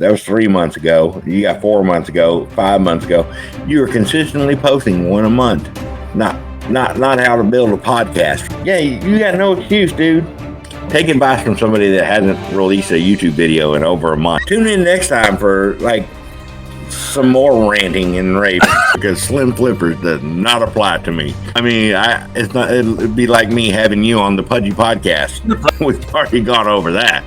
That was 3 months ago. You got 4 months ago, 5 months ago. You were consistently posting one a month. Not how to build a podcast. Yeah, you got no excuse, dude. Take advice from somebody that hasn't released a YouTube video in over a month. Tune in next time for some more ranting and raves because Slim Flippers does not apply to me. I mean, it'd be like me having you on the Pudgy podcast. We've already gone over that.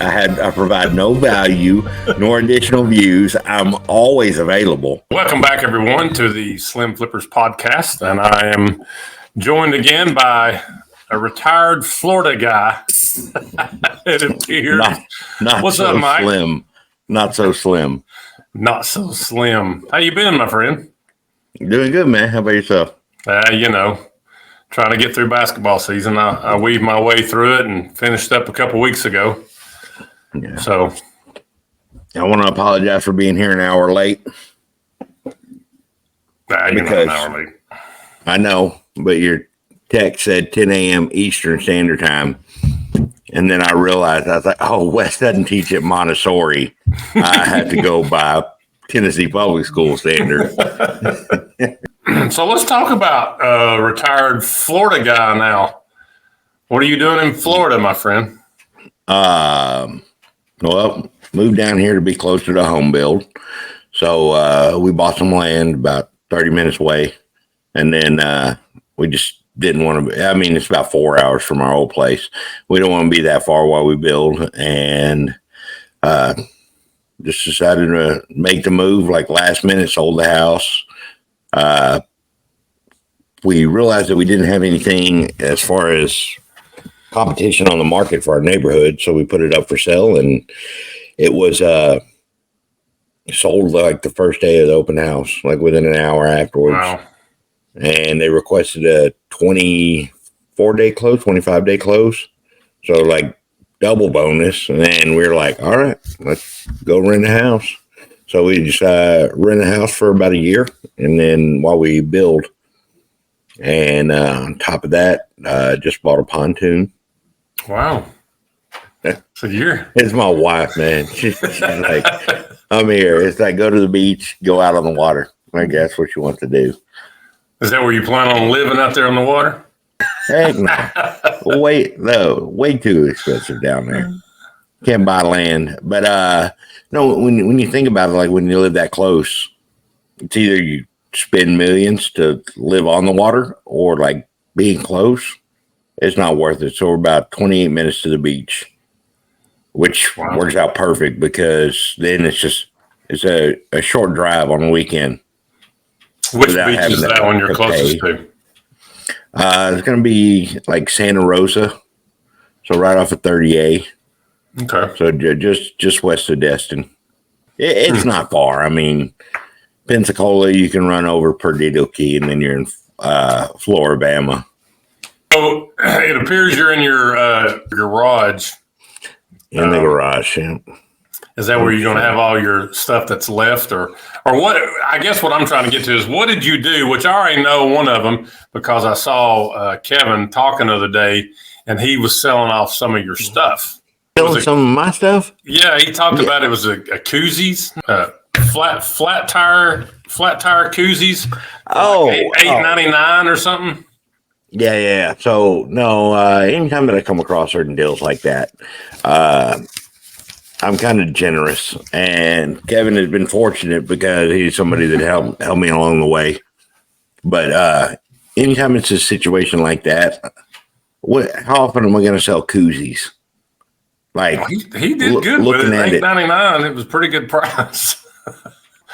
I provide no value nor additional views. I'm always available. Welcome back, everyone, to the Slim Flippers podcast, and I am joined again by a retired Florida guy. It appears. Not What's so up, Mike? Slim. Not so slim. Not so slim. How you been, my friend? Doing good, man. How about yourself? Trying to get through basketball season. I weaved my way through it and finished up a couple weeks ago. Yeah. So I want to apologize for being here an hour late. You're not an hour late. I know, but your text said 10 a.m. Eastern Standard Time. And then I realized, I was like, oh, Wes doesn't teach at Montessori. I have to go by Tennessee Public School standard. So let's talk about retired Florida guy now. What are you doing in Florida, my friend? Well, moved down here to be closer to home build. So we bought some land about 30 minutes away. And then we just didn't want to. I mean, it's about 4 hours from our old place. We don't want to be that far while we build, and just decided to make the move. Like last minute, sold the house. We realized that we didn't have anything as far as competition on the market for our neighborhood, so we put it up for sale, and it was sold like the first day of the open house, like within an hour afterwards. Wow. And they requested a 24-day close, 25-day close. So like double bonus. And then we were like, all right, let's go rent a house. So we just rent a house for about a year. And then while we build, and on top of that, just bought a pontoon. Wow. It's a year. It's my wife, man. She's like, I'm here. It's like, go to the beach, go out on the water. I guess what you want to do. Is that where you plan on living out there on the water? Heck no. Way too expensive down there. Can't buy land. But no, when you think about it, like when you live that close, it's either you spend millions to live on the water or like being close. It's not worth it. So we're about 28 minutes to the beach, which works out perfect because then it's a short drive on the weekend. Which beach is that one you're closest to? It's going to be like Santa Rosa, so right off of 30A. Okay. So just west of Destin. It's not far. I mean, Pensacola, you can run over Perdido Key, and then you're in Floribama. So it appears you're in your garage. In the garage, yeah. Is that where you're going to have all your stuff that's left, or what? I guess what I'm trying to get to is what did you do? Which I already know one of them because I saw Kevin talking the other day, and he was selling off some of your stuff. Selling some of my stuff? Yeah, he talked about it was a koozies, flat tire koozies. Oh, like $8.99 or something. Yeah. So no, anytime that I come across certain deals like that, I'm kind of generous, and Kevin has been fortunate because he's somebody that helped me along the way. But anytime it's a situation like that, how often am I going to sell koozies? Like he did good with it. $8.99, it was a pretty good price.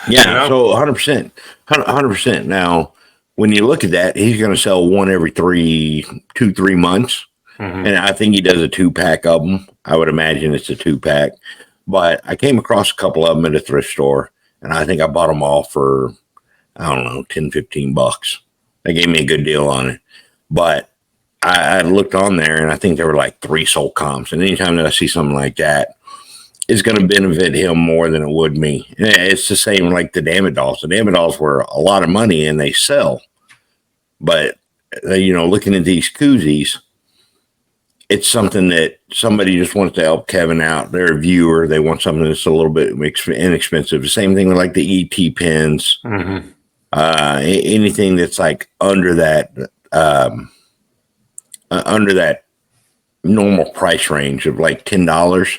Yeah, so 100%. Now, when you look at that, he's going to sell one every 3 months. Mm-hmm. And I think he does a 2-pack of them. I would imagine it's a 2-pack. But I came across a couple of them at a thrift store, and I think I bought them all for, I don't know, $10-15. They gave me a good deal on it. But I looked on there, and I think there were like 3 sold comps. And anytime that I see something like that, it's going to benefit him more than it would me. It's the same like the Damodolls. The Damodolls were a lot of money, and they sell. But, looking at these koozies, it's something that somebody just wants to help Kevin out. They're a viewer. They want something that's a little bit inexpensive. The same thing with like the ET pins. Mm-hmm. Anything that's like under that normal price range of like $10,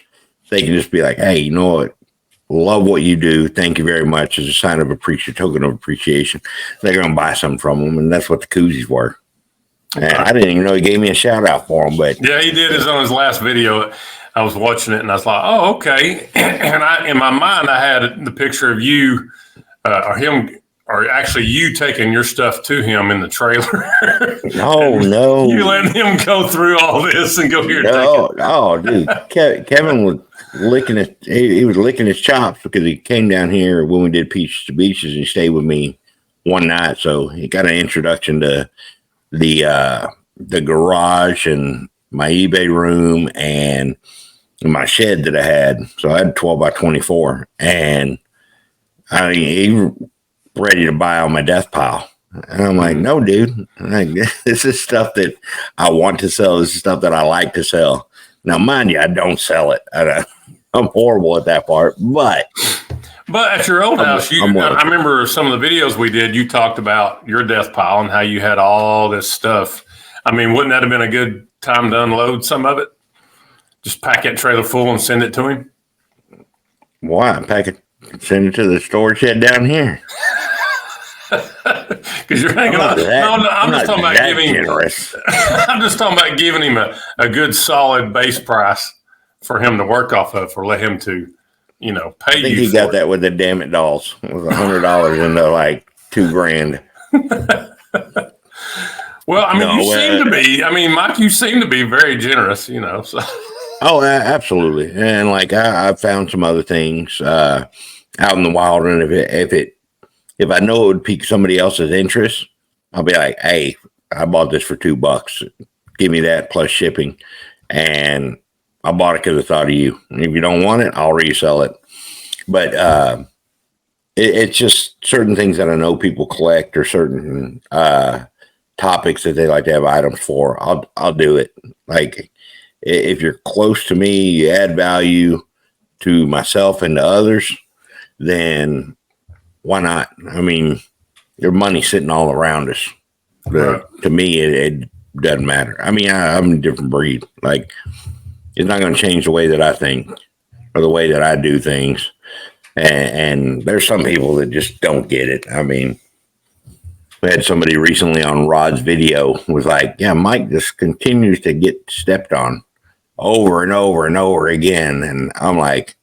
they can just be like, hey, you know what? Love what you do. Thank you very much. As a sign of token of appreciation. They're going to buy something from them, and that's what the koozies were. And I didn't even know he gave me a shout out for them, but yeah, he did. It on his last video. I was watching it, and I was like, "Oh, okay." And in my mind, I had the picture of you or him, or actually you taking your stuff to him in the trailer. No, you letting him go through all this and go here. No, oh, dude, Kevin was licking it. He was licking his chops because he came down here when we did Peaches to Beaches, and he stayed with me one night, so he got an introduction to the garage and my eBay room and my shed that I had. So I had 12 by 24, and I mean, he was ready to buy all my Deathpile. And I'm like, no, dude, like, this is stuff that I want to sell. This is stuff that I like to sell. Now, mind you, I don't sell it. I'm horrible at that part, but at your old house, I remember some of the videos we did, you talked about your Deathpile and how you had all this stuff. I mean, wouldn't that have been a good time to unload some of it? Just pack that trailer full and send it to him? Why? Send it to the storage shed down here. Because you're hanging on. I'm just talking about giving generous. I'm just talking about giving him a good solid base price for him to work off of, or let him to, pay you. I think he got that with the Damn It Dolls. It was $100 into like $2,000. Well, I mean, you seem to be. I mean, Mike, you seem to be very generous. So. Oh, absolutely. And like I found some other things out in the wild, and if I know it would pique somebody else's interest, I'll be like, hey, I bought this for $2. Give me that plus shipping. And I bought it because I thought of you. And if you don't want it, I'll resell it. But it's just certain things that I know people collect, or certain topics that they like to have items for. I'll do it. Like, if you're close to me, you add value to myself and to others, then why not? I mean, there's money sitting all around us. To me, it doesn't matter. I mean, I'm a different breed. Like, it's not going to change the way that I think or the way that I do things. And there's some people that just don't get it. I mean, we had somebody recently on Rod's video was like, yeah, Mike just continues to get stepped on over and over and over again. And I'm like,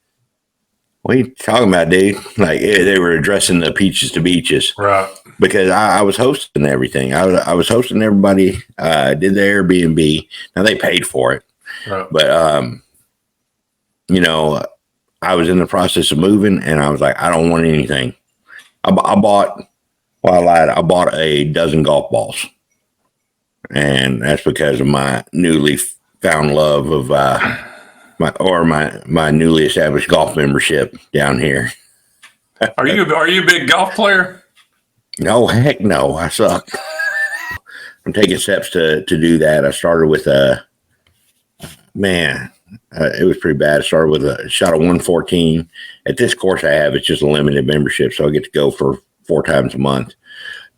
what are you talking about, dude? Like, they were addressing the Peaches to Beaches. Right. Because I was hosting everything. I was hosting everybody, did the Airbnb. Now, they paid for it. Right. But, I was in the process of moving, and I was like, I don't want anything. I bought a dozen golf balls. And that's because of my newly found love of my newly established golf membership down here. Are you a big golf player? No, heck no. I suck. I'm taking steps to do that. I started with it was pretty bad. I started with a shot of 114. At this course I have, it's just a limited membership, so I get to go for 4 times a month.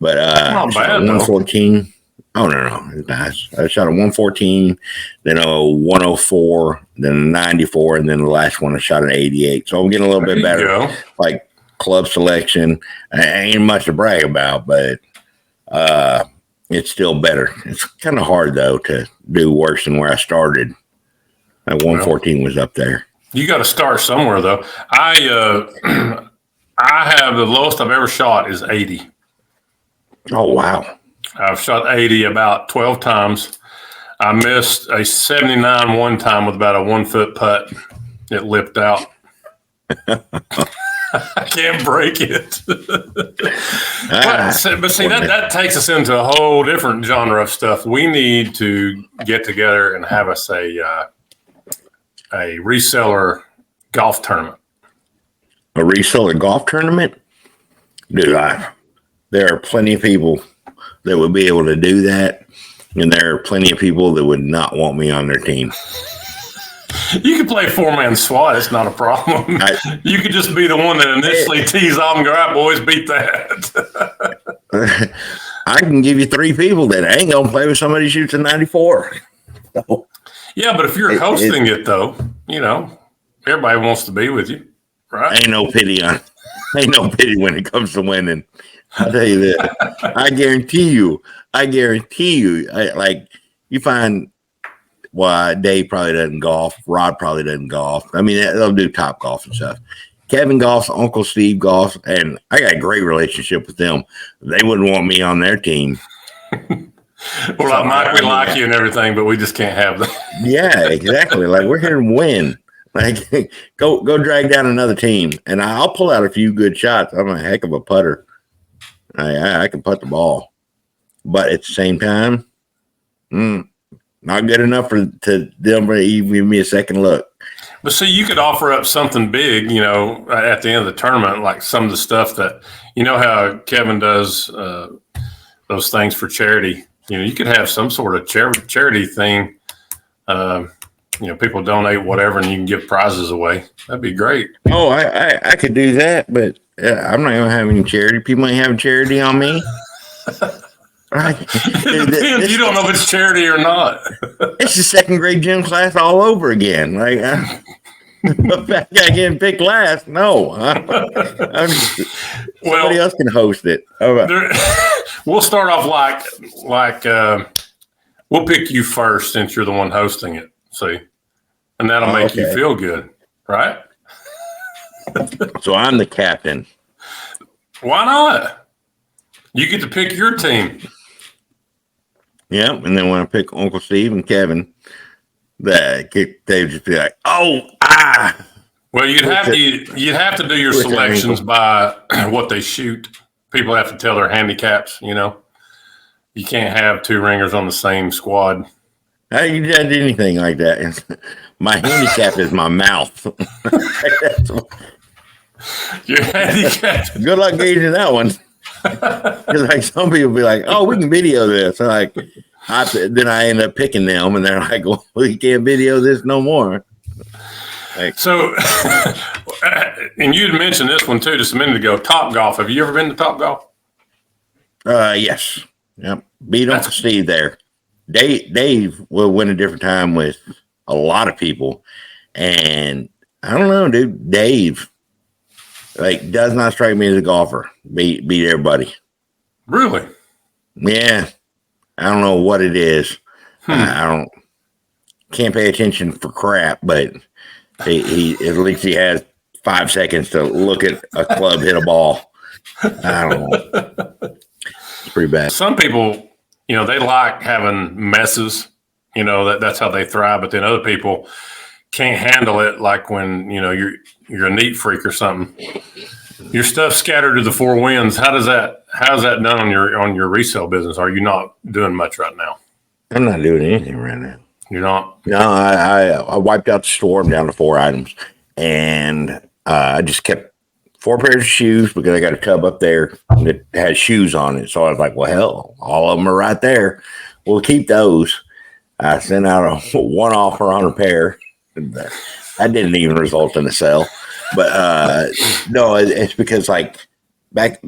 But not bad, 114. Oh, no. It's nice. I shot a 114, then a 104, then a 94, and then the last one I shot an 88. So I'm getting a little bit better. Like club selection. Ain't much to brag about, but it's still better. It's kind of hard, though, to do worse than where I started. That 114 was up there. You got to start somewhere, though. I have the lowest I've ever shot is 80. Oh, wow. I've shot 80 about 12 times. I missed a 79 one time with about a 1 foot putt. It lipped out. I can't break it. But see, that takes us into a whole different genre of stuff. We need to get together and have us a reseller golf tournament. A reseller golf tournament? Dude, there are plenty of people that would be able to do that. And there are plenty of people that would not want me on their team. You could play 4-man SWAT. It's not a problem. You could just be the one that initially tees off and go, all right, boys, beat that. I can give you 3 people that ain't going to play with somebody who shoots a 94. So, yeah, but if you're hosting it, though, everybody wants to be with you, right? Ain't no pity when it comes to winning. I'll tell you this. I guarantee you, you find, well, Dave probably doesn't golf. Rod probably doesn't golf. I mean, they'll do top golf and stuff. Kevin golfs, Uncle Steve golfs, and I got a great relationship with them. They wouldn't want me on their team. Well, so Mike, we like you and everything, but we just can't have them. Yeah, exactly. Like, we're here to win. Like, go drag down another team, and I'll pull out a few good shots. I'm a heck of a putter. I can putt the ball, but at the same time, not good enough to them to even give me a second look. But see, you could offer up something big, at the end of the tournament, like some of the stuff that, how Kevin does those things for charity. You could have some sort of charity thing. People donate whatever, and you can give prizes away. That'd be great. Oh, I could do that, but I'm not going to have any charity. People ain't having charity on me. Right. It depends. You don't know if it's charity or not. It's the second grade gym class all over again. Like, the fat guy getting picked last. No. Somebody else can host it. We'll start off like we'll pick you first since you're the one hosting it. See? And that'll make you feel good, right? So I'm the captain. Why not? You get to pick your team. Yeah, and then when I pick Uncle Steve and Kevin, they'd just be like, Well, you'd have to do your selections by what they shoot. People have to tell their handicaps. You can't have 2 ringers on the same squad. I can't do anything like that. My handicap is my mouth. Your handicap. Good luck gauging that one. Because like some people be like, "Oh, we can video this." So then I end up picking them, and they're like, "Well, we can't video this no more." So, and you mentioned this one too just a minute ago. Top Golf. Have you ever been to Top Golf? Yes. Yep. Beat Uncle Steve there. Dave will win a different time with a lot of people, and I don't know, dude. Dave does not strike me as a golfer. Beat everybody. Really? Yeah. I don't know what it is. I can't pay attention for crap, but he at least he has 5 seconds to look at a club hit a ball. I don't know. It's pretty bad. Some people, they like having messes. That's how they thrive. But then other people can't handle it. Like when you're a neat freak or something. Your stuff scattered to the 4 winds. How's that done on your resale business? Are you not doing much right now? I'm not doing anything right now. You're not? No, I wiped out the store. I'm down to 4 items, and I just kept 4 pairs of shoes because I got a tub up there that has shoes on it. So I was like, well, hell, all of them are right there. We'll keep those. I sent out a one offer on a pair. That didn't even result in a sale. But no, it's because back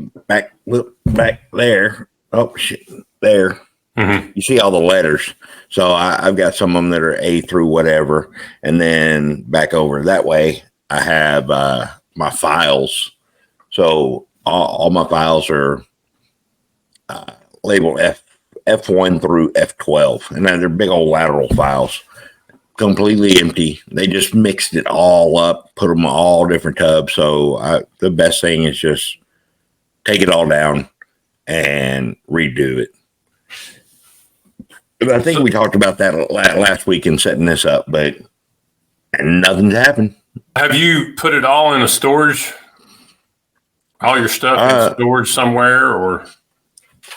there. Oh shit, there. Mm-hmm. You see all the letters. So I've got some of them that are A through whatever, and then back over that way I have my files. So all my files are labeled F1 through F12, and they're big old lateral files. Completely empty. They just mixed it all up, put them all different tubs. So the best thing is just take it all down and redo it. I think we talked about that last week in setting this up, but nothing's happened. Have you put it all in a storage? All your stuff in storage somewhere, or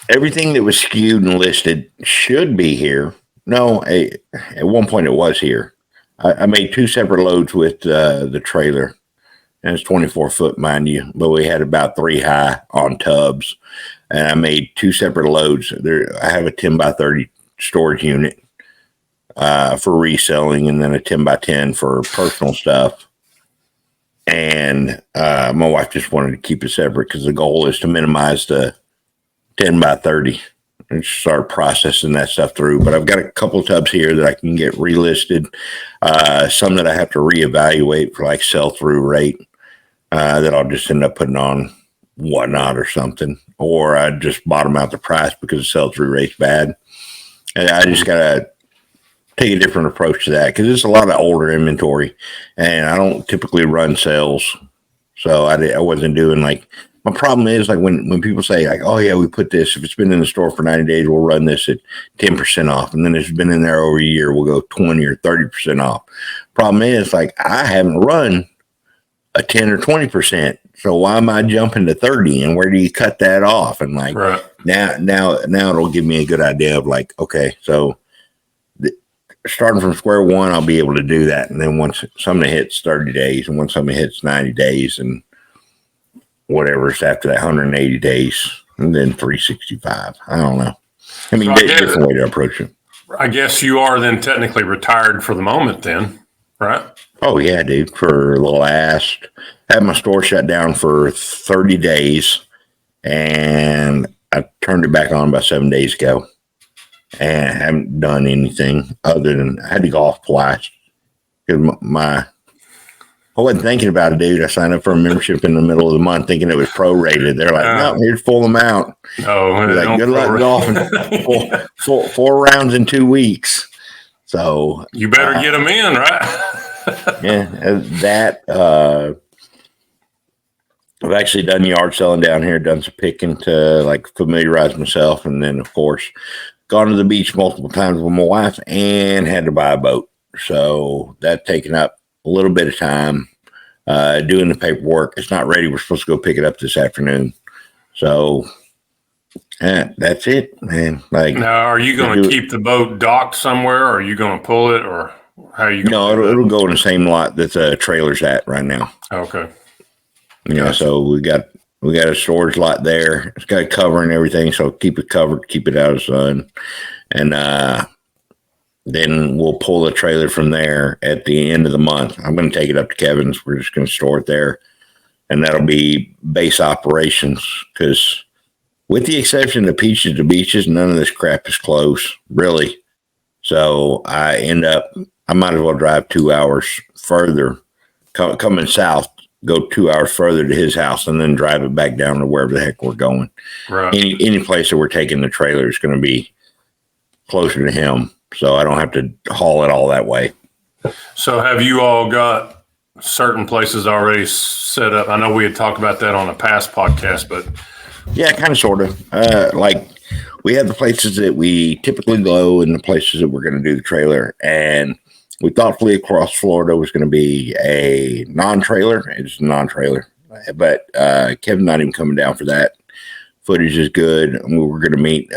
everything that was skewed and listed should be here. No, at one point it was here. I made 2 separate loads with the trailer, and it's 24 foot, mind you, but we had about 3 high on tubs, and I made 2 separate loads. I have a 10 by 30 storage unit for reselling, and then a 10x10 for personal stuff. And my wife just wanted to keep it separate because the goal is to minimize the 10x30 and start processing that stuff through. But I've got a couple of tubs here that I can get relisted, some that I have to reevaluate for like sell-through rate that I'll just end up putting on Whatnot or something, or I just bottom out the price because the sell-through rate's bad. And I just got to take a different approach to that because it's a lot of older inventory, and I don't typically run sales. So I wasn't doing like, my problem is like when people say like, oh yeah, we put this, if it's been in the store for 90 days, we'll run this at 10% off. And then it's been in there over a year, we'll go 20 or 30% off. Problem is like, I haven't run a 10 or 20%. So why am I jumping to 30? And where do you cut that off? And like, right. now it'll give me a good idea of like, okay, so starting from square one, I'll be able to do that. And then once somebody hits 30 days and once somebody hits 90 days and whatever's after that 180 days and then 365, I don't know. I mean, so different way to approach it. I guess you are then technically retired for the moment then, right? Oh yeah, dude. For the last, I had my store shut down for 30 days and I turned it back on about 7 days ago. And I haven't done anything other than I had to go off twice because I wasn't thinking about it, dude. I signed up for a membership in the middle of the month thinking it was prorated. They're like, no, here's full amount. Oh, like, good luck golfing 4 rounds in 2 weeks. So you better get them in, right? Yeah, that I've actually done yard selling down here, done some picking to like familiarize myself, and then of course gone to the beach multiple times with my wife and had to buy a boat. So that's taken up a little bit of time doing the paperwork. It's not ready. We're supposed to go pick it up this afternoon. So that's it, man. Like, now, are you going to keep the boat docked somewhere, or are you going to pull it, or how are you going to? No, it'll go in the same lot that the trailer's at right now. Okay. You know, so we got a storage lot there. It's got a cover and everything, so keep it covered, keep it out of the sun. And then we'll pull the trailer from there at the end of the month. I'm going to take it up to Kevin's. We're just going to store it there. And that'll be base operations because with the exception of Peaches to Beaches, none of this crap is close, really. So I might as well drive 2 hours further, coming south, go 2 hours further to his house and then drive it back down to wherever the heck we're going. Right. Any place that we're taking the trailer is going to be closer to him. So I don't have to haul it all that way. So have you all got certain places already set up? I know we had talked about that on a past podcast, but. Yeah, kind of, sort of. Like we have the places that we typically go and the places that we're going to do the trailer. And we thought Flee Across Florida was going to be a non-trailer. It's a non-trailer, but Kevin's not even coming down for that. Footage is good. We're going to meet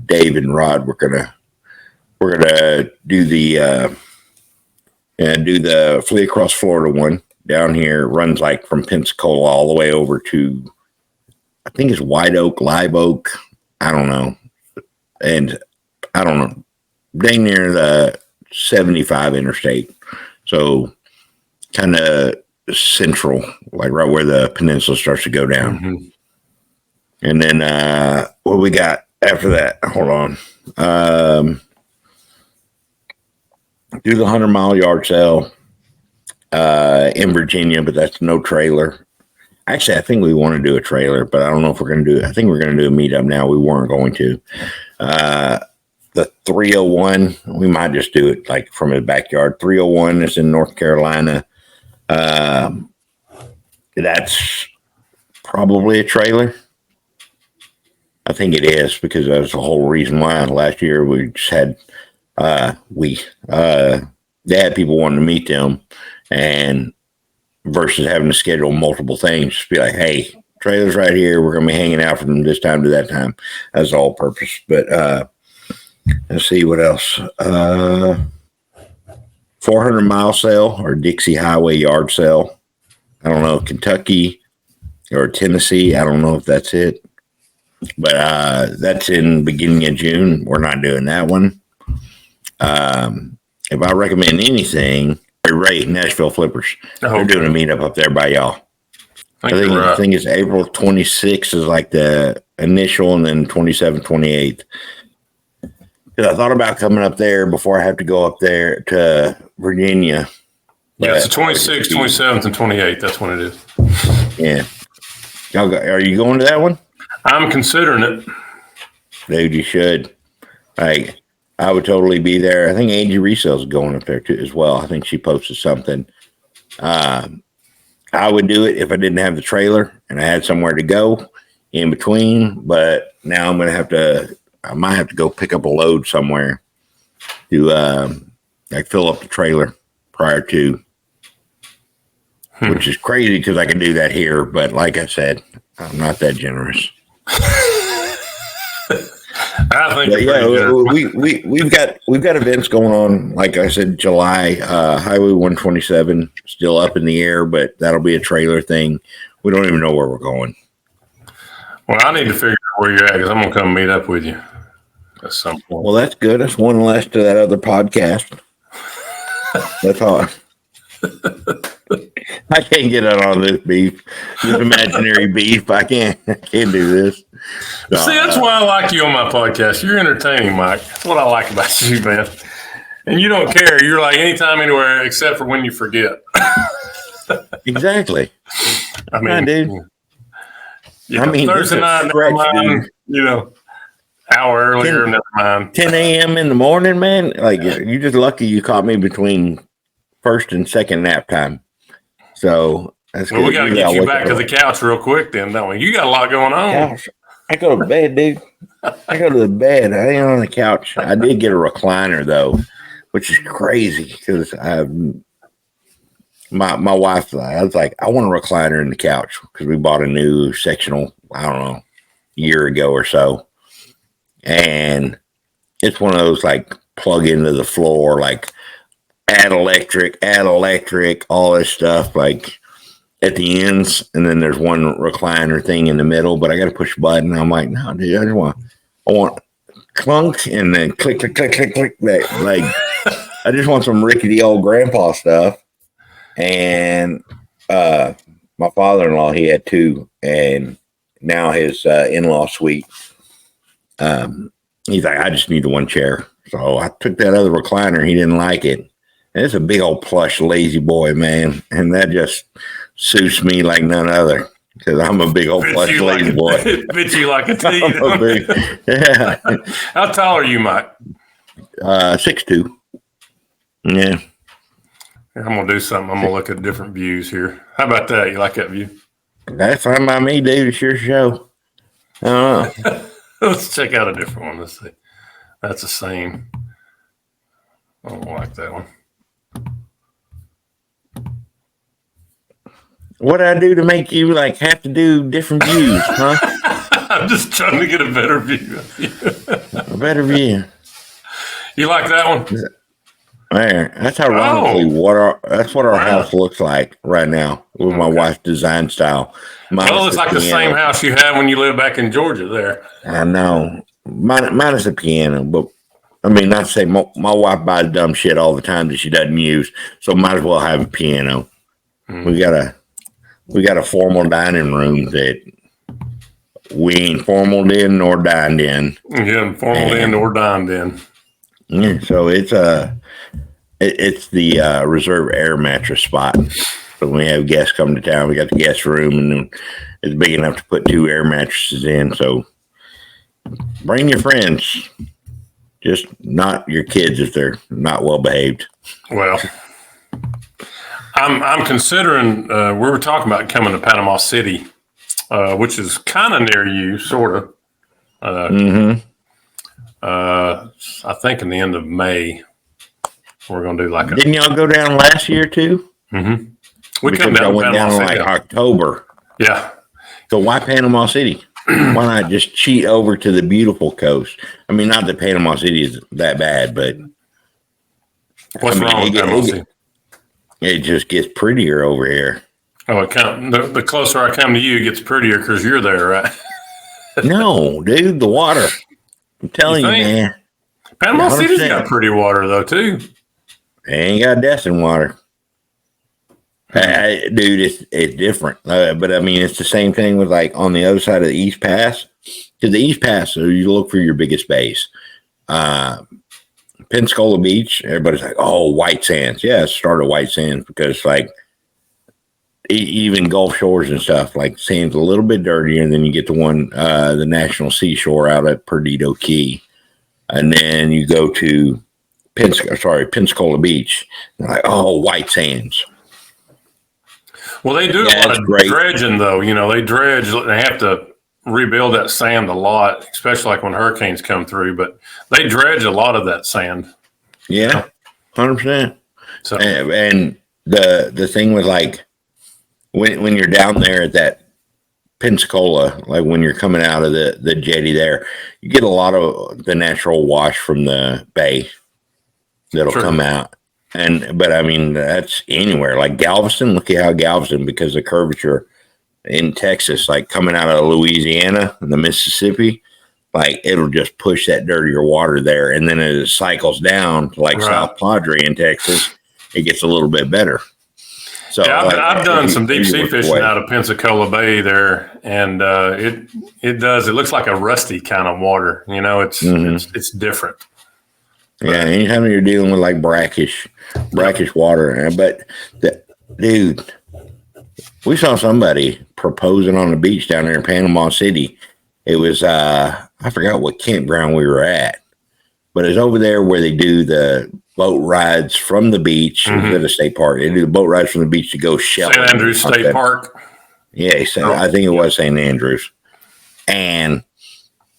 Dave and Rod. We're gonna do the Flee Across Florida one down here. It runs like from Pensacola all the way over to, I think it's White Oak, Live Oak. I don't know, and I don't know. Dang near the 75 interstate, so kind of central, like right where the peninsula starts to go down. Mm-hmm. And then what we got after that, hold on, do the 100-mile yard sale in Virginia, but that's no trailer. Actually, I think we want to do a trailer, but I don't know if we're going to do it. I think we're going to do a meetup now. We weren't going to. The 301, we might just do it like from his backyard. 301 is in North Carolina. That's probably a trailer. I think it is because that's the whole reason why last year we just had they had people wanting to meet them, and versus having to schedule multiple things, just be like, hey, trailer's right here. We're going to be hanging out from this time to that time. That's all purpose. But let's see what else. 400-mile sale or Dixie Highway yard sale. I don't know, Kentucky or Tennessee. I don't know if that's it. But that's in beginning of June. We're not doing that one. if I recommend anything, Ray Nashville Flippers. They're doing a meetup up there by y'all. I think it's April 26th is like the initial, and then 27th, 28th. Because I thought about coming up there before I have to go up there to Virginia. Yeah, it's the 26th, 27th, and 28th. That's when it is. Yeah. Are you going to that one? I'm considering it. Dude, you should. Like, I would totally be there. I think Angie Resell's going up there too as well. I think she posted something. I would do it if I didn't have the trailer and I had somewhere to go in between. But now I might have to go pick up a load somewhere to like fill up the trailer prior to, which is crazy because I can do that here. But like I said, I'm not that generous. I think we've got events going on. Like I said, July, Highway 127 still up in the air, but that'll be a trailer thing. We don't even know where we're going. Well, I need to figure out where you're at because I'm gonna come meet up with you at some point. Well, that's good. That's one less to that other podcast. That's all. I can't get out on this beef, this imaginary beef. I can't do this. See, that's why I like you on my podcast. You're entertaining, Mike. That's what I like about you, man. And you don't care. You're like anytime, anywhere, except for when you forget. Exactly. I mean, dude. Thursday night, stretch, hour earlier, never mind. 10 a.m. in the morning, man. Like, you're just lucky you caught me between first and second nap time. So that's good. We got to get you back to the couch real quick, then, don't we? You got a lot going on. Gosh, I go to bed, dude. I go to the bed. I ain't on the couch. I did get a recliner though, which is crazy because my wife. I was like, I want a recliner in the couch because we bought a new sectional. I don't know, a year ago or so, and it's one of those like plug into the floor, like add electric, all this stuff, like at the ends, and then there's one recliner thing in the middle, but I got to push a button. I'm like, no, dude, I want clunk and then click, click, click, click, click. Like, I just want some rickety old grandpa stuff. And my father-in-law, he had two, and now his in-law suite. He's like, I just need the one chair. So I took that other recliner. He didn't like it. And it's a big old plush lazy boy, man. And that just suits me like none other because I'm a big old plush lazy boy. Fits you like a tea. Yeah. How tall are you, Mike? 6'2". Yeah. I'm going to do something. I'm going to look at different views here. How about that? You like that view? That's fine by me, dude. It's your show. I don't know. Let's check out a different one. Let's see. That's the same. I don't like that one. What I do to make you like have to do different views, huh? I'm just trying to get a better view. A better view. You like that one? There. That's ironically what our house looks like right now with my wife's design style. Well, it's like the same house you had when you lived back in Georgia there. I know. Minus the piano, but I mean, not to say my wife buys dumb shit all the time that she doesn't use, so might as well have a piano. We got a formal dining room that we ain't formal in nor dined in. Yeah, formal in nor dined in. Yeah, so it's the reserve air mattress spot. So when we have guests come to town, we got the guest room, and it's big enough to put 2 air mattresses in. So bring your friends, just not your kids if they're not well behaved. Well, I'm considering. We were talking about coming to Panama City, which is kind of near you, sort of. I think in the end of May, we're going to do like a. Didn't y'all go down last year too? Mm-hmm. We come down. I went down like October. Yeah. So why Panama City? Why not just cheat over to the beautiful coast? I mean, not that Panama City is that bad, but what's wrong with Panama City? It just gets prettier over here. Oh, the closer I come to you, it gets prettier because you're there, right? No, dude, the water. I'm telling you, man. Panama City's got pretty water though too. They ain't got Destin water. Dude, it's different. But I mean, it's the same thing with like on the other side of the East Pass. To the East Pass, so you look for your biggest bays. Pensacola Beach, everybody's like, oh, white sands. Yeah, it started white sands because like even Gulf Shores and stuff, like sand's a little bit dirtier. And then you get the one, the National Seashore out at Perdido Key. And then you go to Pensacola Beach. They're like, oh, white sands. Well, they do a lot of dredging, though. You know, they dredge. They have to rebuild that sand a lot, especially like when hurricanes come through. But they dredge a lot of that sand. Yeah, 100%. So, and the thing with like when you're down there at that Pensacola, like when you're coming out of the jetty there, you get a lot of the natural wash from the bay that'll come out. But I mean, that's anywhere like Galveston. Look at how Galveston, because of curvature in Texas, like coming out of Louisiana and the Mississippi, like it'll just push that dirtier water there. And then as it cycles down to like South Padre in Texas, it gets a little bit better. So yeah, like, I've done some deep sea fishing out of Pensacola Bay there, and it looks like a rusty kind of water. You know, it's different. Yeah, anytime you're dealing with like brackish water, but dude, we saw somebody proposing on the beach down there in Panama City. It was I forgot what campground we were at, but it's over there where they do the boat rides from the beach to the state park. They do the boat rides from the beach to go shelling. St. Andrews State Park. Yeah, I think it was St. Andrews, and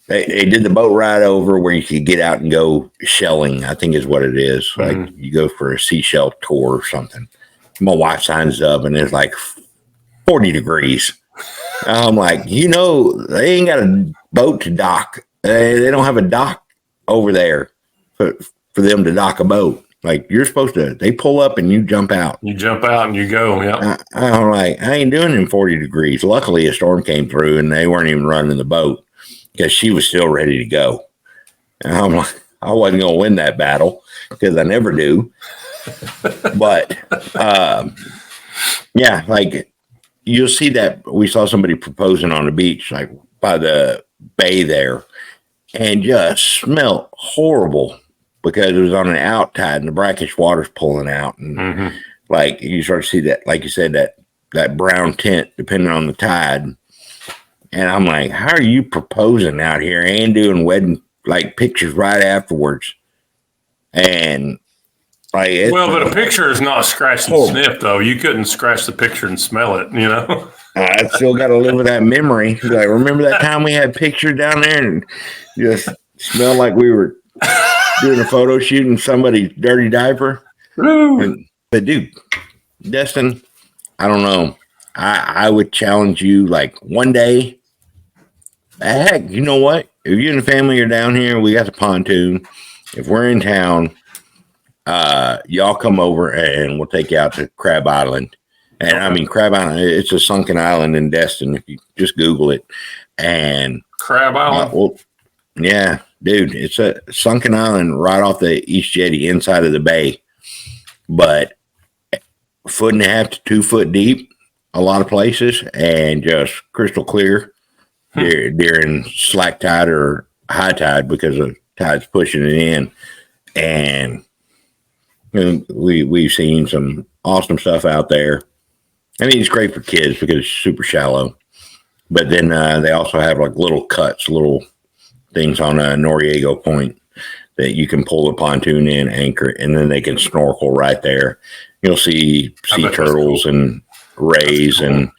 they did the boat ride over where you could get out and go shelling, I think is what it is. Like you go for a seashell tour or something. My wife signs up and it's like 40 degrees. I'm like, you know, they ain't got a boat to dock. They don't have a dock over there for them to dock a boat. Like you're supposed to, they pull up and you jump out. You jump out and you go. Yeah. I'm like, I ain't doing it in 40 degrees. Luckily a storm came through and they weren't even running the boat, because she was still ready to go. And I'm like, I wasn't going to win that battle because I never do. But, yeah, like you'll see that we saw somebody proposing on the beach, like by the bay there, and just smelled horrible because it was on an out tide and the brackish water's pulling out. And like you start to see that, like you said, that brown tint depending on the tide. And I'm like, how are you proposing out here and doing wedding like pictures right afterwards? And like, but a picture is not scratch and sniff though. You couldn't scratch the picture and smell it, you know. I still got to live with that memory. Like, remember that time we had pictures down there and just smelled like we were doing a photo shoot in somebody's dirty diaper. But dude, Destin, I don't know. I would challenge you like one day. Heck, you know what? If you and the family are down here, we got the pontoon. If we're in town, y'all come over and we'll take you out to Crab Island. And I mean, Crab Island, it's a sunken island in Destin. If you just Google it. And Crab Island? Yeah, dude, it's a sunken island right off the East Jetty inside of the bay. But 1.5 to 2 foot deep, a lot of places, and just crystal clear during slack tide or high tide because the tide's pushing it in. And we've seen some awesome stuff out there. I mean, it's great for kids because it's super shallow. But then they also have like little cuts, little things on Noriego Point that you can pull the pontoon in, anchor it, and then they can snorkel right there. You'll see sea turtles and rays and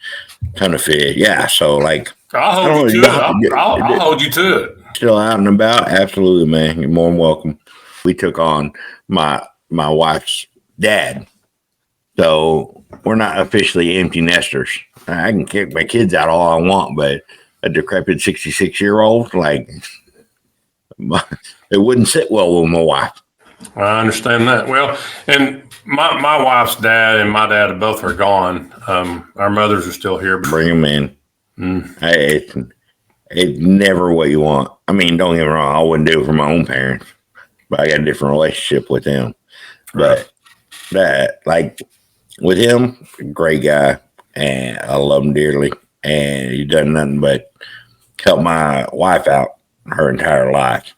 ton of fish. Yeah, so like I'll hold you to it. I'll hold you to it. Still out and about? Absolutely, man. You're more than welcome. We took on my wife's dad. So we're not officially empty nesters. I can kick my kids out all I want, but a decrepit 66-year-old, like, it wouldn't sit well with my wife. I understand that. Well, and my wife's dad and my dad both are gone. Our mothers are still here. Bring them in. It's never what you want. I mean, don't get me wrong. I wouldn't do it for my own parents, but I got a different relationship with him. But that, like, with him, great guy, and I love him dearly. And he's done nothing but help my wife out her entire life.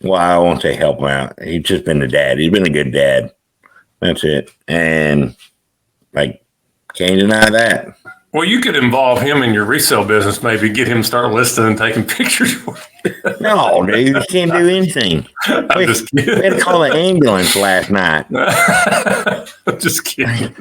Well, I won't say help him out. He's just been a dad. He's been a good dad. That's it. And, like, can't deny that. Well, you could involve him in your resale business, maybe get him to start listing and taking pictures for you. No, dude, you can't do anything. We had to call the ambulance last night. I'm just kidding.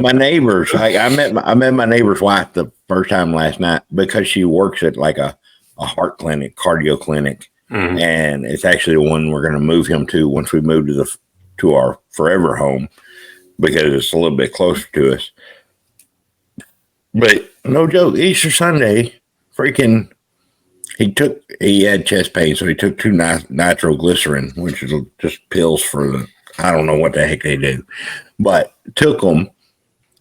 My neighbors, I met my neighbor's wife the first time last night because she works at like a heart clinic, cardio clinic, and it's actually the one we're going to move him to once we move to our forever home because it's a little bit closer to us. But no joke, Easter Sunday, freaking, he had chest pain, so he took 2 nitroglycerin, which is just pills for the, I don't know what the heck they do, but took them,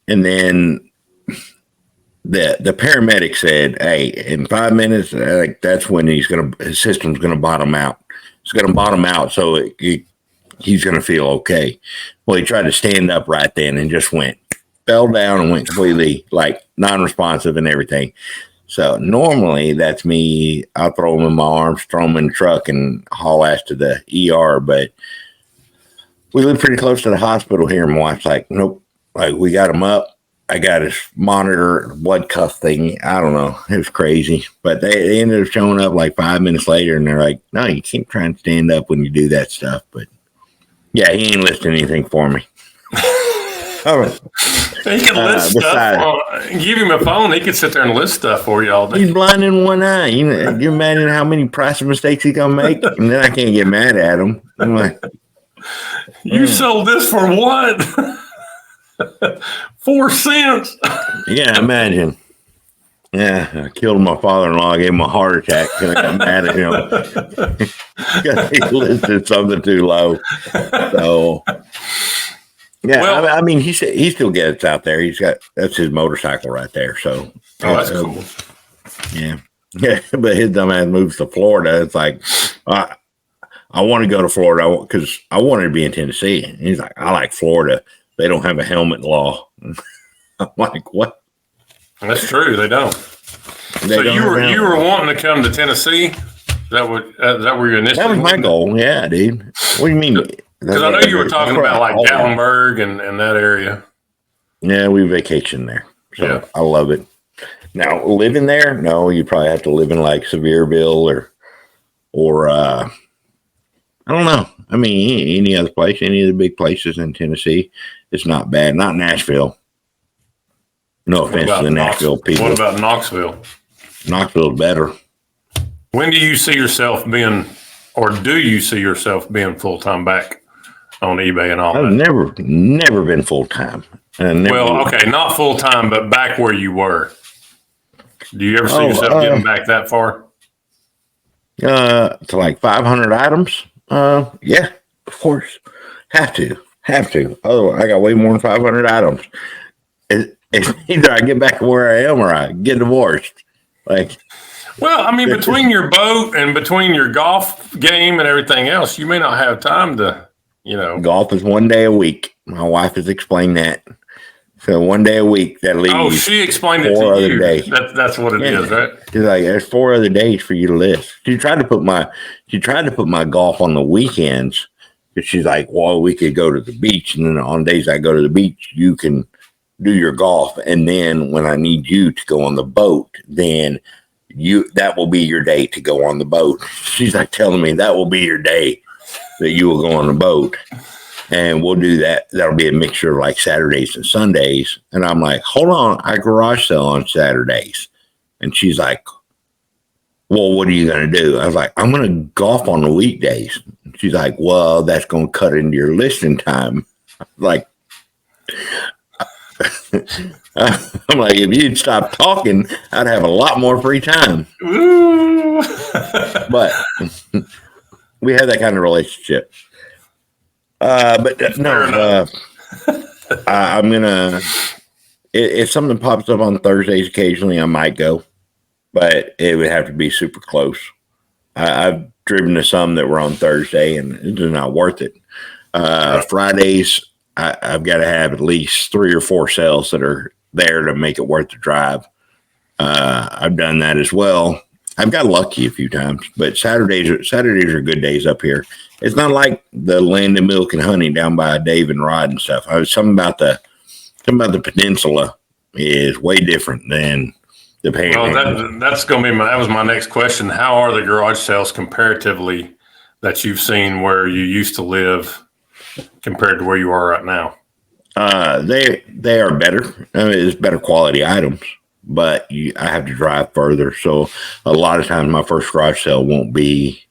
and then the paramedic said, "Hey, in 5 minutes, like that's when his system's gonna bottom out. It's gonna bottom out, so he's gonna feel okay." Well, he tried to stand up right then and just fell down and went completely like non-responsive and everything. So normally that's me. I'll throw him in my arms, throw him in the truck, and haul ass to the ER. But we live pretty close to the hospital here. And my wife's like, "Nope, like we got him up. I got his monitor, blood cuff thing. I don't know. It was crazy." But they ended up showing up like 5 minutes later, and they're like, "No, you can't try and stand up when you do that stuff." But yeah, he ain't listing anything for me. All right. He can list stuff. Give him a phone. He can sit there and list stuff for you all day. He's blind in one eye. You imagine how many pricing mistakes he's going to make? And then I can't get mad at him. I'm like, you sold this for what? 4 cents. Yeah, imagine. Yeah, I killed my father-in-law. I gave him a heart attack because I got mad at him. Because he listed something too low. So... yeah, well, I mean, he still gets out there. That's his motorcycle right there. So, that's cool. Yeah, but his dumb ass moves to Florida. It's like, I want to go to Florida because I wanted to be in Tennessee. And he's like, I like Florida. They don't have a helmet law. I'm like, what? That's true. They don't. So you were wanting to come to Tennessee? Is that where you initially? That was my goal. Yeah, dude. What do you mean? Because I know you were talking about like Gatlinburg and that area. Yeah, we vacation there. So yeah. I love it. Now, living there, no, you probably have to live in like Sevierville or I don't know. I mean, any other place, any of the big places in Tennessee, it's not bad. Not Nashville. No offense to the Nashville people. What about Knoxville? Knoxville's better. When do you see yourself being, or do you see yourself being full-time back on eBay and all that? I've never been full-time. Well, okay, not full-time, but back where you were. Do you ever see yourself getting back that far? To like 500 items? Yeah, of course. Have to. Oh, I got way more than 500 items. It's either I get back to where I am or I get divorced. Like, well, I mean, between your boat and between your golf game and everything else, you may not have time to, Golf is 1 day a week. My wife has explained that. So 1 day a week, that leaves. Oh, she explained it to you. Days. That's what it is, right? She's like, there's 4 other days for you to list. She tried to put my golf on the weekends. Because she's like, well, we could go to the beach, and then on days I go to the beach, you can do your golf, and then when I need you to go on the boat, then that will be your day to go on the boat. She's like telling me that will be your day that you will go on the boat, and we'll do that. That'll be a mixture of like Saturdays and Sundays. And I'm like, hold on, I garage sale on Saturdays. And she's like, well, what are you going to do? I was like, I'm going to golf on the weekdays. She's like, well, that's going to cut into your listing time. Like, I'm like, if you'd stop talking, I'd have a lot more free time. But we have that kind of relationship. But no, I'm gonna. If something pops up on Thursdays occasionally, I might go, but it would have to be super close. I've driven to some that were on Thursday, and it's not worth it. Fridays, I've got to have at least 3 or 4 sales that are there to make it worth the drive. I've done that as well. I've got lucky a few times, but Saturdays are good days up here. It's not like the land of milk and honey down by Dave and Rod and stuff. Something about the peninsula is way different than the Panhandle. Well, that's going to be that was my next question. How are the garage sales comparatively that you've seen where you used to live compared to where you are right now? They are better. I mean, it's better quality items, but I have to drive further. So a lot of times my first garage sale won't be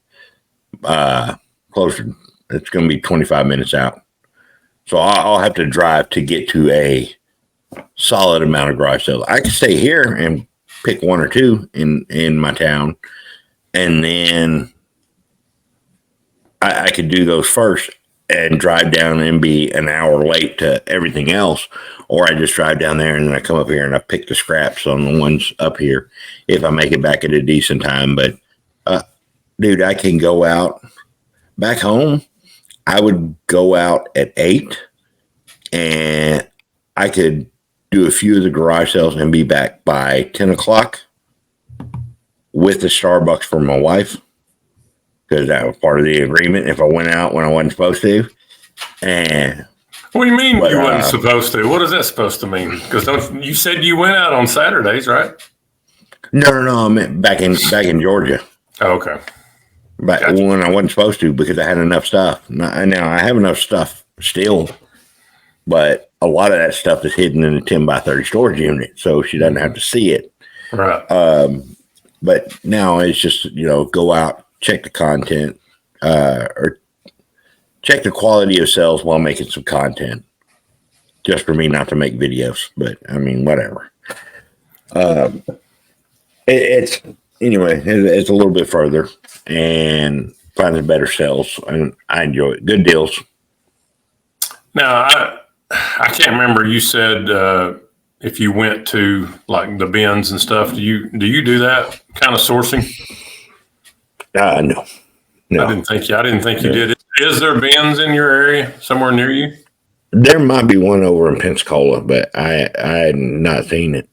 closer. It's going to be 25 minutes out. So I'll have to drive to get to a solid amount of garage sales. I can stay here and pick 1 or 2 in my town, and then I could do those first and drive down and be an hour late to everything else, or I just drive down there and then I come up here and I pick the scraps on the ones up here if I make it back at a decent time. But dude, I can go out back home. I would go out at 8 and I could do a few of the garage sales and be back by 10 o'clock with the Starbucks for my wife, because that was part of the agreement if I went out when I wasn't supposed to. And what do you mean you wasn't supposed to? What is that supposed to mean? Because you said you went out on Saturdays, right? No, I meant back in Georgia. Oh, okay. But gotcha. When I wasn't supposed to, because I had enough stuff. Now I have enough stuff still, but a lot of that stuff is hidden in a 10 by 30 storage unit, so she doesn't have to see it. Right. But now it's just, go out, check the content, or check the quality of sales while making some content. Just for me not to make videos, but I mean, whatever. It's a little bit further and finding better sales, and I enjoy it. Good deals. Now, I can't remember. You said if you went to like the bins and stuff, do you do that kind of sourcing? No. I didn't think you did. Is there bins in your area somewhere near you? There might be one over in Pensacola, but I had not seen it.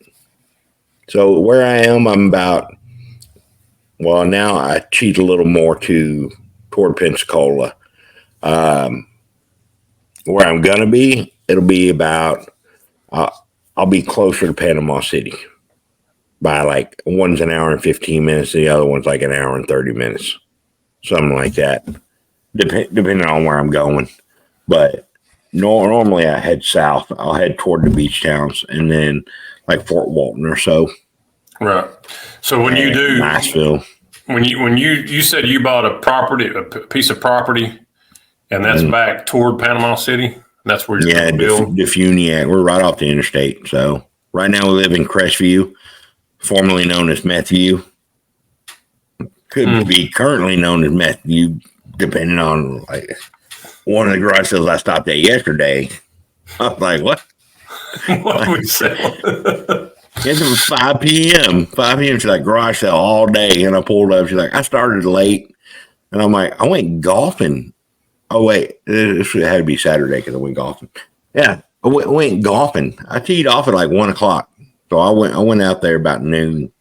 So where I am, I'm about. Well, now I cheat a little more toward Pensacola. Where I'm gonna be, it'll be about. I'll be closer to Panama City by like one's an hour and 15 minutes, the other one's like an hour and 30 minutes, something like that, depending on where I'm going. But normally I head south. I'll head toward the beach towns and then like Fort Walton or so. Right. So when you do Niceville, when you said you bought a piece of property, and that's back toward Panama City. That's where you're going to build. Defuniac. We're right off the interstate. So right now we live in Crestview, formerly known as Methview. Could be currently known as Methview, depending on like one of the garage sales I stopped at yesterday. I was like, what? What are we selling? It was 5 p.m. 5 p.m. She's like, garage sale all day. And I pulled up. She's like, I started late. And I'm like, I went golfing. Oh, wait. This had to be Saturday because I went golfing. Yeah. I went golfing. I teed off at like 1 o'clock. So I went out there about noon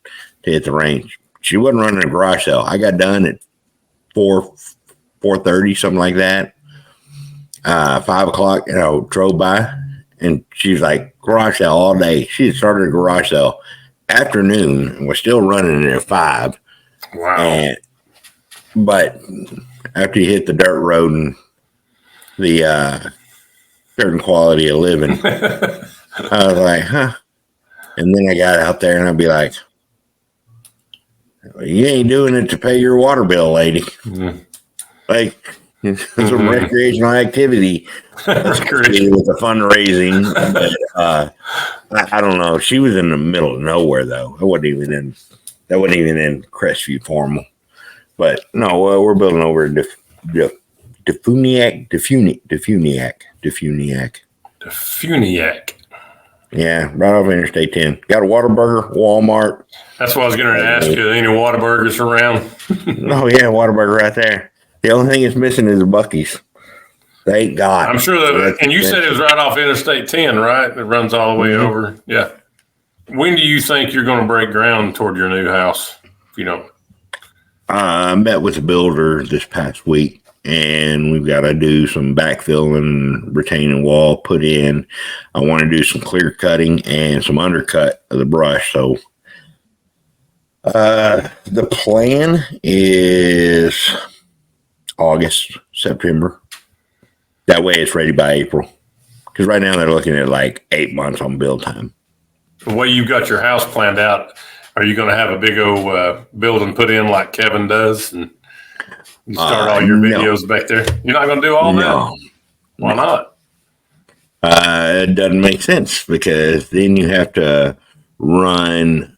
to hit the range. She wasn't running a garage sale. I got done at 4:30, something like that. 5 o'clock, and I drove by, and she was like, garage sale all day. She had started a garage sale afternoon and was still running it at 5. Wow. But after you hit the dirt road and the certain quality of living, I was like, huh. And then I got out there and I'd be like, you ain't doing it to pay your water bill, lady. Mm-hmm. Like, it's some recreational activity. That's crazy with the fundraising. But, I don't know. She was in the middle of nowhere, though. That wasn't even in Crestview Formal. But no, we're building over Defuniac. Yeah, right off Interstate 10. Got a Whataburger, Walmart. That's what I was going to ask you. Any Whataburgers around? Oh, yeah, Whataburger right there. The only thing it's missing is the Buc-ee's. Thank God. I'm sure that, and you said it was right off Interstate 10, right? It runs all the way over. Yeah. When do you think you're going to break ground toward your new house? If you don't. I met with the builder this past week, and we've got to do some backfill and retaining wall put in. I want to do some clear cutting and some undercut of the brush. So the plan is August, September. That way it's ready by April. Because right now they're looking at like 8 months on build time. The way you got your house planned out, are you going to have a big old building put in like Kevin does, and you start all your videos back there? You're not going to do all that? Why not? It doesn't make sense, because then you have to run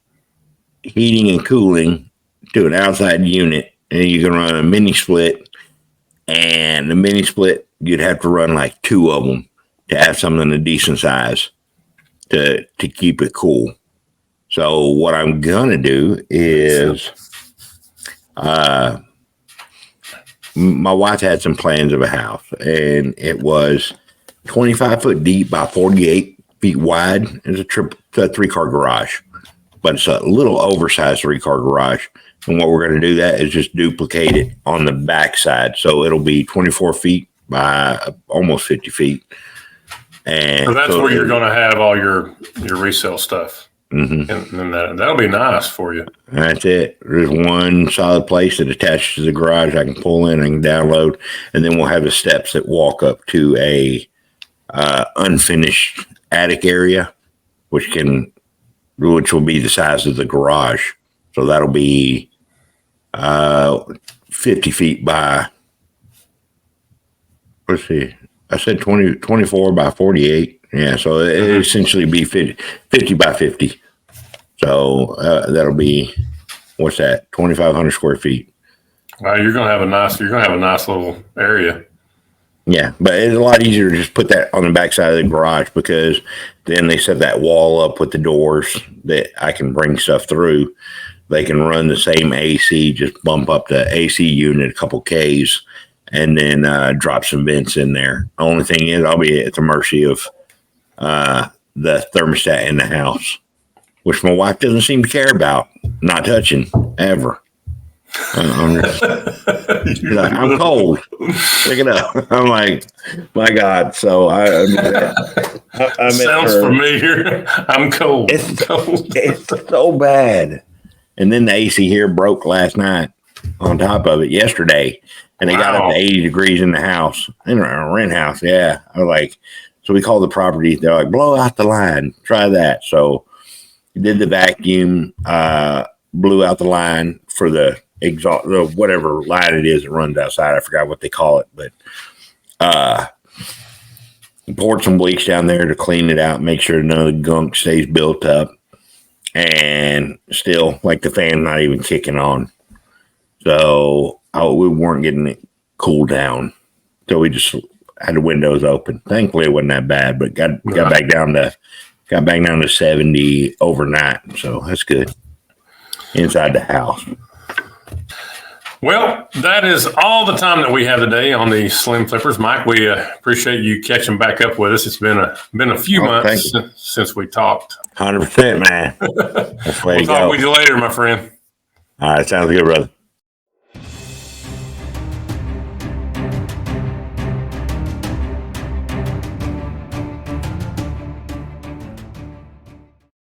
heating and cooling to an outside unit, and you can run a mini split, and the mini split, you'd have to run like 2 of them to have something a decent size to keep it cool. So what I'm going to do is, my wife had some plans of a house, and it was 25 foot deep by 48 feet wide. It's a 3-car garage, but it's a little oversized 3-car garage. And what we're going to do that is just duplicate it on the back side. So it'll be 24 feet by almost 50 feet. And so that's where you're going to have all your resale stuff. Mm-hmm. And that'll be nice for you. That's it. There's one solid place that attaches to the garage. I can pull in, I can download, and then we'll have the steps that walk up to a unfinished attic area, which will be the size of the garage. So that'll be 50 feet by, let's see, I said 24 by 48. Yeah, so it essentially be 50 by 50. So that'll be, what's that? 2,500 square feet. You're gonna have a nice little area. Yeah, but it's a lot easier to just put that on the backside of the garage, because then they set that wall up with the doors that I can bring stuff through. They can run the same AC, just bump up the AC unit a couple Ks, and then drop some vents in there. The only thing is, I'll be at the mercy of the thermostat in the house, which my wife doesn't seem to care about not touching ever. I'm cold. Pick it up. I'm like, my God. So I sounds familiar. I'm cold. It's so bad. And then the AC here broke last night on top of it yesterday. And they got up to 80 degrees in the house, in a rent house. Yeah. I was like, so we called the property. They're like, blow out the line. Try that. So we did the vacuum, blew out the line for the exhaust, whatever line it is that runs outside. I forgot what they call it, but poured some bleach down there to clean it out, make sure none of the gunk stays built up. And still, like, the fan not even kicking on. So we weren't getting it cooled down. So we just had the windows open. Thankfully, it wasn't that bad, but got back down to 70 overnight. So that's good. Inside the house. Well, that is all the time that we have today on the Slim Flippers. Mike, we appreciate you catching back up with us. It's been a few months since we talked. 100%, man. We'll talk with you later, my friend. All right, sounds good, brother.